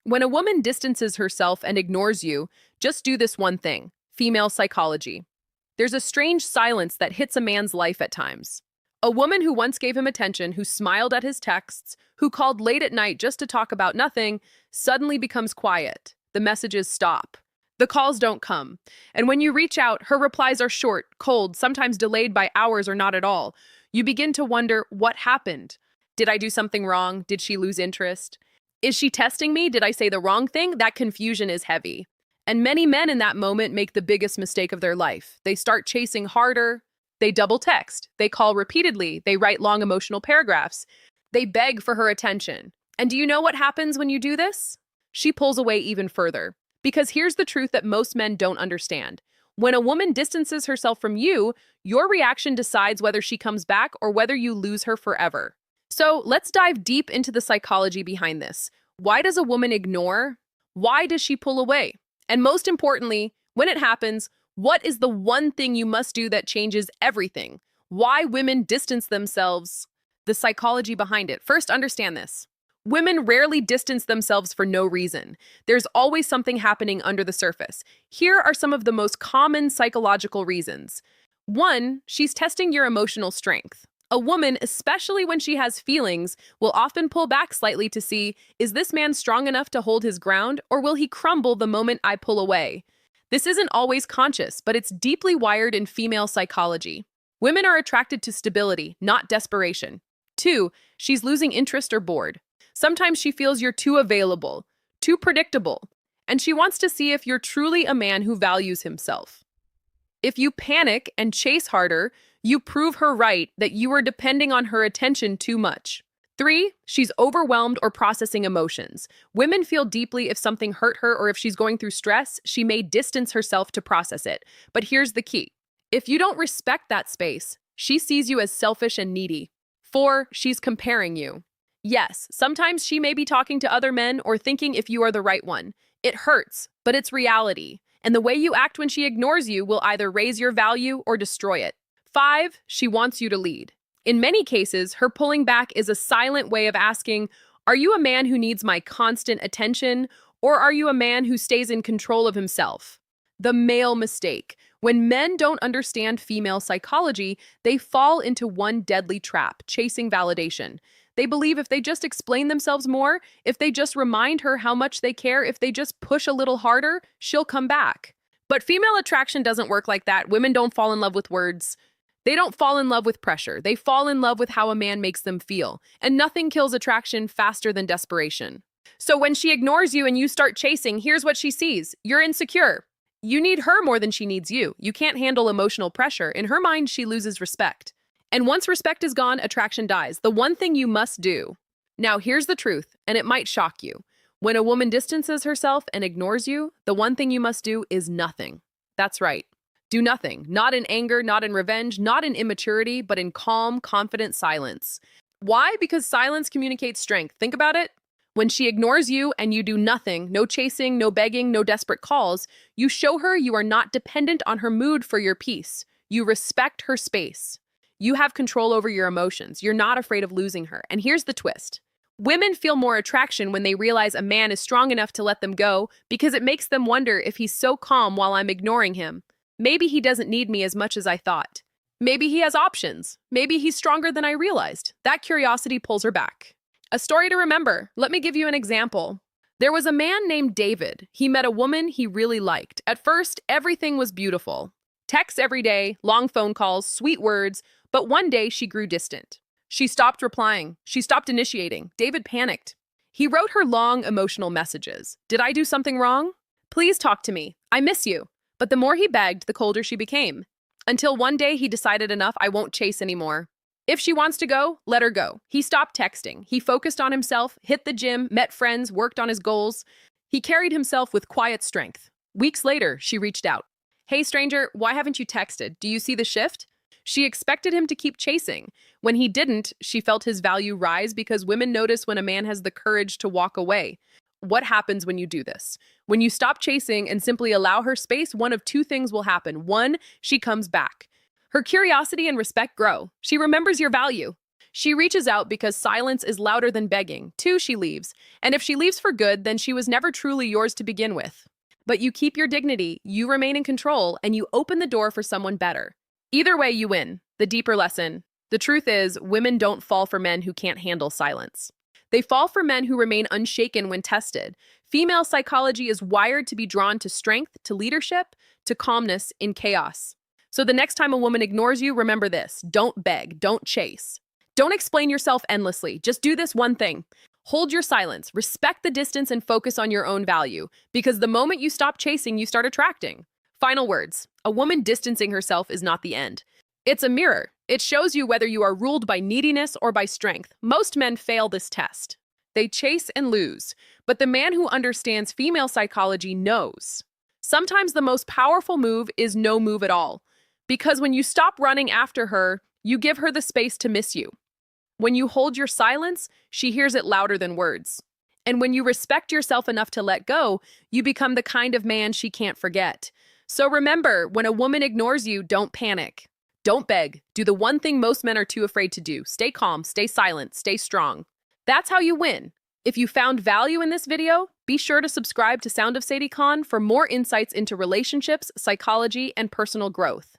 When a woman distances herself and ignores you, just do this one thing. Female psychology. There's a strange silence that hits a man's life at times. A woman who once gave him attention, who smiled at his texts, who called late at night just to talk about nothing, suddenly becomes quiet. The messages stop. The calls don't come. And when you reach out, her replies are short, cold, sometimes delayed by hours or not at all. You begin to wonder, what happened? Did I do something wrong? Did she lose interest? Is she testing me? Did I say the wrong thing? That confusion is heavy. And many men in that moment make the biggest mistake of their life. They start chasing harder. They double text. They call repeatedly. They write long emotional paragraphs. They beg for her attention. And do you know what happens when you do this? She pulls away even further. Because here's the truth that most men don't understand. When a woman distances herself from you, your reaction decides whether she comes back or whether you lose her forever. So let's dive deep into the psychology behind this. Why does a woman ignore? Why does she pull away? And most importantly, when it happens, what is the one thing you must do that changes everything? Why women distance themselves? The psychology behind it. First, understand this. Women rarely distance themselves for no reason. There's always something happening under the surface. Here are some of the most common psychological reasons. 1, she's testing your emotional strength. A woman, especially when she has feelings, will often pull back slightly to see, is this man strong enough to hold his ground, or will he crumble the moment I pull away? This isn't always conscious, but it's deeply wired in female psychology. Women are attracted to stability, not desperation. 2, she's losing interest or bored. Sometimes she feels you're too available, too predictable, and she wants to see if you're truly a man who values himself. If you panic and chase harder, you prove her right that you are depending on her attention too much. 3, she's overwhelmed or processing emotions. Women feel deeply if something hurt her or if she's going through stress, she may distance herself to process it. But here's the key. If you don't respect that space, she sees you as selfish and needy. 4, she's comparing you. Yes, sometimes she may be talking to other men or thinking if you are the right one. It hurts, but it's reality. And the way you act when she ignores you will either raise your value or destroy it. 5, she wants you to lead. In many cases, her pulling back is a silent way of asking, are you a man who needs my constant attention, or are you a man who stays in control of himself? The male mistake. When men don't understand female psychology, they fall into one deadly trap, chasing validation. They believe if they just explain themselves more, if they just remind her how much they care, if they just push a little harder, she'll come back. But female attraction doesn't work like that. Women don't fall in love with words. They don't fall in love with pressure. They fall in love with how a man makes them feel. And nothing kills attraction faster than desperation. So when she ignores you and you start chasing, here's what she sees. You're insecure. You need her more than she needs you. You can't handle emotional pressure. In her mind, she loses respect. And once respect is gone, attraction dies. The one thing you must do. Now, here's the truth, and it might shock you. When a woman distances herself and ignores you, the one thing you must do is nothing. That's right. Do nothing. Not in anger, not in revenge, not in immaturity, but in calm, confident silence. Why? Because silence communicates strength. Think about it. When she ignores you and you do nothing, no chasing, no begging, no desperate calls, you show her you are not dependent on her mood for your peace. You respect her space. You have control over your emotions. You're not afraid of losing her. And here's the twist. Women feel more attraction when they realize a man is strong enough to let them go because it makes them wonder if he's so calm while I'm ignoring him. Maybe he doesn't need me as much as I thought. Maybe he has options. Maybe he's stronger than I realized. That curiosity pulls her back. A story to remember. Let me give you an example. There was a man named David. He met a woman he really liked. At first, everything was beautiful. Texts every day, long phone calls, sweet words, but one day she grew distant. She stopped replying. She stopped initiating. David panicked. He wrote her long, emotional messages. Did I do something wrong? Please talk to me. I miss you. But the more he begged, the colder she became. Until one day he decided enough, I won't chase anymore. If she wants to go, let her go. He stopped texting. He focused on himself, hit the gym, met friends, worked on his goals. He carried himself with quiet strength. Weeks later, she reached out. Hey, stranger, why haven't you texted? Do you see the shift? She expected him to keep chasing. When he didn't, she felt his value rise because women notice when a man has the courage to walk away. What happens when you do this? When you stop chasing and simply allow her space, one of two things will happen. 1, she comes back. Her curiosity and respect grow. She remembers your value. She reaches out because silence is louder than begging. 2, she leaves. And if she leaves for good, then she was never truly yours to begin with. But you keep your dignity, you remain in control, and you open the door for someone better. Either way, you win. The deeper lesson. The truth is, women don't fall for men who can't handle silence. They fall for men who remain unshaken when tested. Female psychology is wired to be drawn to strength, to leadership, to calmness in chaos. So the next time a woman ignores you, remember this: don't beg, don't chase. Don't explain yourself endlessly. Just do this one thing. Hold your silence, respect the distance, and focus on your own value. Because the moment you stop chasing, you start attracting. Final words. A woman distancing herself is not the end. It's a mirror. It shows you whether you are ruled by neediness or by strength. Most men fail this test. They chase and lose. But the man who understands female psychology knows. Sometimes the most powerful move is no move at all. Because when you stop running after her, you give her the space to miss you. When you hold your silence, she hears it louder than words. And when you respect yourself enough to let go, you become the kind of man she can't forget. So remember, when a woman ignores you, don't panic. Don't beg. Do the one thing most men are too afraid to do. Stay calm, stay silent, stay strong. That's how you win. If you found value in this video, be sure to subscribe to Sound of Sadie Khan for more insights into relationships, psychology, and personal growth.